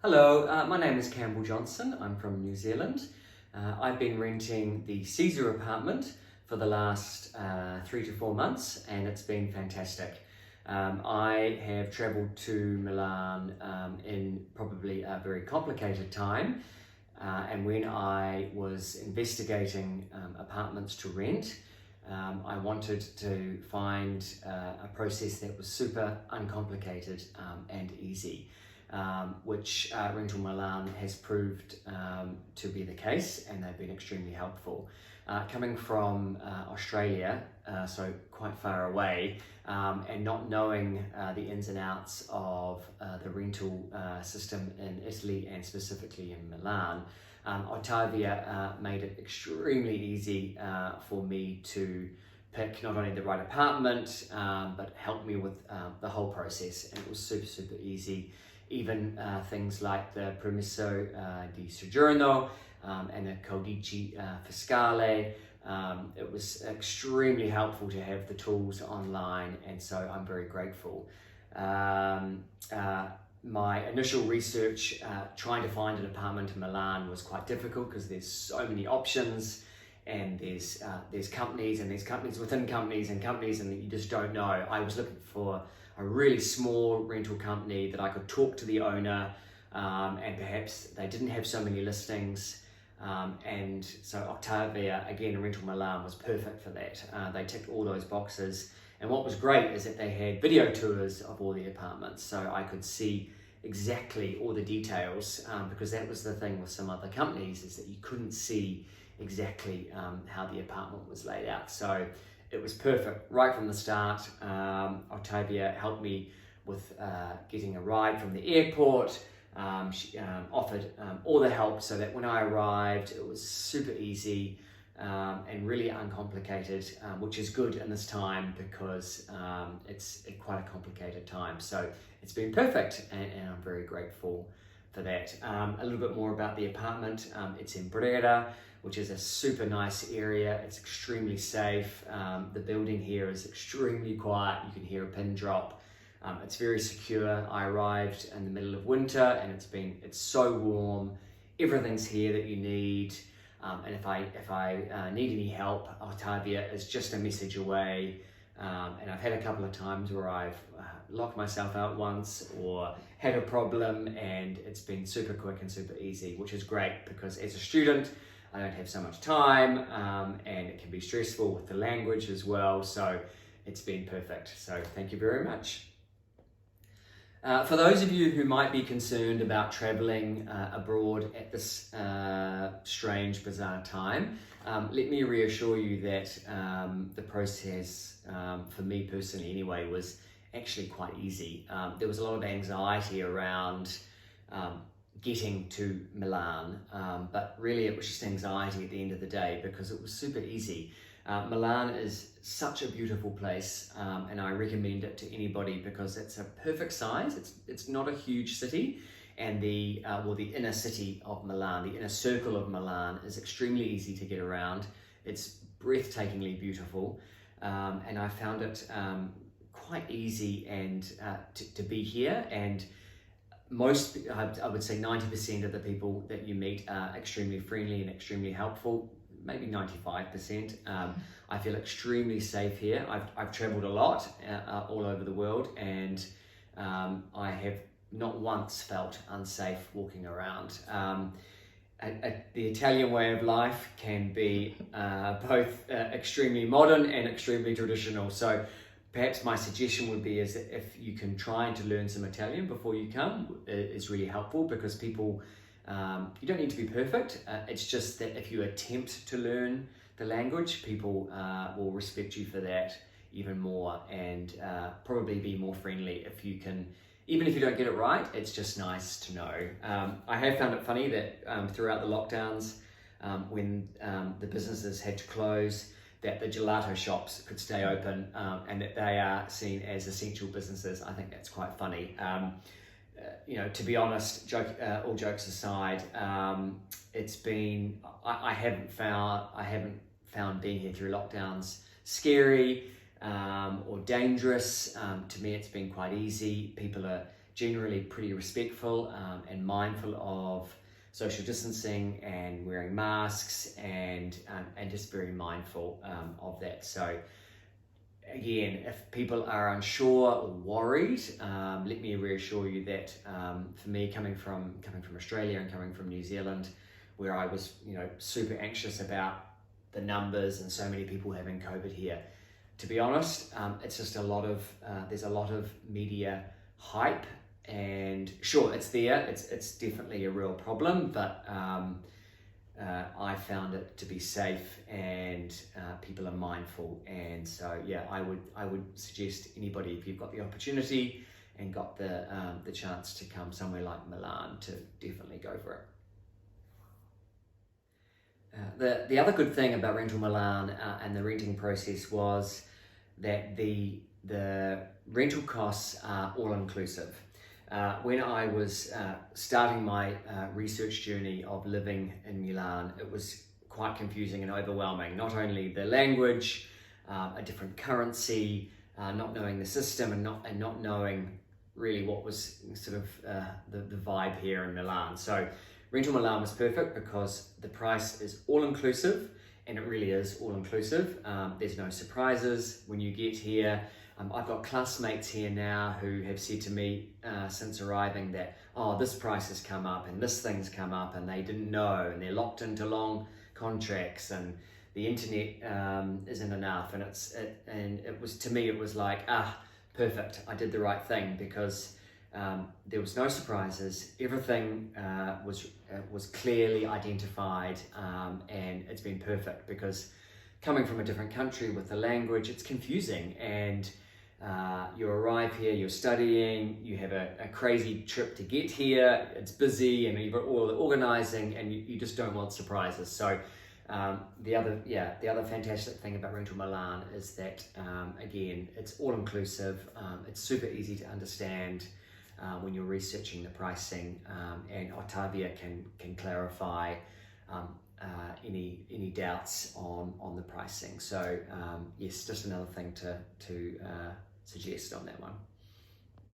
Hello, my name is Campbell Johnson. I'm from New Zealand. I've been renting the Caesar apartment for the last 3 to 4 months, and it's been fantastic. I have travelled to Milan in probably a very complicated time, and when I was investigating apartments to rent, I wanted to find a process that was super uncomplicated and easy. Which RentalMilan has proved to be the case, and they've been extremely helpful. Coming from Australia, so quite far away, and not knowing the ins and outs of the rental system in Italy and specifically in Milan, Ottavia made it extremely easy for me to pick not only the right apartment, but helped me with the whole process, and it was super easy. Even things like the permesso di soggiorno and the codice fiscale. It was extremely helpful to have the tools online, and so I'm very grateful. My initial research trying to find an apartment in Milan was quite difficult because there's so many options, and there's companies and there's companies within companies and companies, and you just don't know. I was looking for a really small rental company that I could talk to the owner, and perhaps they didn't have so many listings, and so Ottavia, again, RentalMilan was perfect for that. They ticked all those boxes, and what was great is that they had video tours of all the apartments, so I could see exactly all the details, because that was the thing with some other companies, is that you couldn't see exactly how the apartment was laid out. So it was perfect right from the start. Ottavia helped me with getting a ride from the airport. She offered all the help so that when I arrived, it was super easy and really uncomplicated, which is good in this time because it's quite a complicated time. So it's been perfect, and I'm very grateful for that. A little bit more about the apartment. It's in Brera, which is a super nice area. It's extremely safe. The building here is extremely quiet. You can hear a pin drop. It's very secure. I arrived in the middle of winter, and it's so warm. Everything's here that you need. And if I need any help, Ottavia is just a message away. And I've had a couple of times where I've locked myself out once or had a problem, and it's been super quick and super easy, which is great because as a student, I don't have so much time, and it can be stressful with the language as well. So it's been perfect. So thank you very much. For those of you who might be concerned about traveling abroad at this strange, bizarre time, let me reassure you that the process, for me personally anyway, was actually quite easy. There was a lot of anxiety around getting to Milan, but really it was just anxiety at the end of the day because it was super easy. Milan is such a beautiful place, and I recommend it to anybody because it's a perfect size. It's not a huge city, and the inner city of Milan, the inner circle of Milan, is extremely easy to get around. It's breathtakingly beautiful, and I found it quite easy and to be here. And I would say 90% of the people that you meet are extremely friendly and extremely helpful. Maybe 95%. I feel extremely safe here. I've traveled a lot all over the world, and I have not once felt unsafe walking around. The Italian way of life can be both extremely modern and extremely traditional. So perhaps my suggestion would be is that if you can try to learn some Italian before you come, is really helpful because people, you don't need to be perfect. It's just that if you attempt to learn the language, people will respect you for that even more, and probably be more friendly if you can. Even if you don't get it right, it's just nice to know. I have found it funny that throughout the lockdowns, when the businesses had to close, that the gelato shops could stay open, and that they are seen as essential businesses. I think that's quite funny. To be honest, all jokes aside, it's been, I haven't found being here through lockdowns scary or dangerous. To me, it's been quite easy. People are generally pretty respectful and mindful of social distancing and wearing masks and just very mindful of that. So again, if people are unsure or worried, let me reassure you that for me, coming from Australia and coming from New Zealand, where I was super anxious about the numbers and so many people having COVID here, to be honest, it's just there's a lot of media hype, and sure, it's there, it's definitely a real problem, but I found it to be safe, and people are mindful. And so yeah, I would suggest anybody, if you've got the opportunity and got the chance to come somewhere like Milan, to definitely go for it. The other good thing about RentalMilan and the renting process was that the rental costs are all inclusive. When I was starting my research journey of living in Milan, it was quite confusing and overwhelming. Not only the language, a different currency, not knowing the system, and not knowing really what was sort of the vibe here in Milan. So RentalMilan was perfect because the price is all inclusive, and it really is all inclusive. There's no surprises when you get here. I've got classmates here now who have said to me since arriving that, oh, this price has come up and this thing's come up, and they didn't know, and they're locked into long contracts, and the internet isn't enough. And it was, to me, it was like, perfect, I did the right thing, because there was no surprises. Everything was clearly identified, and it's been perfect, because coming from a different country with the language, it's confusing, and you arrive here, you're studying, you have a crazy trip to get here, it's busy, and you've got all the organising, and you just don't want surprises. So the other fantastic thing about RentalMilan is that again, it's all inclusive. It's super easy to understand when you're researching the pricing, and Ottavia can clarify any doubts on the pricing. So yes, just another thing to suggest on that one.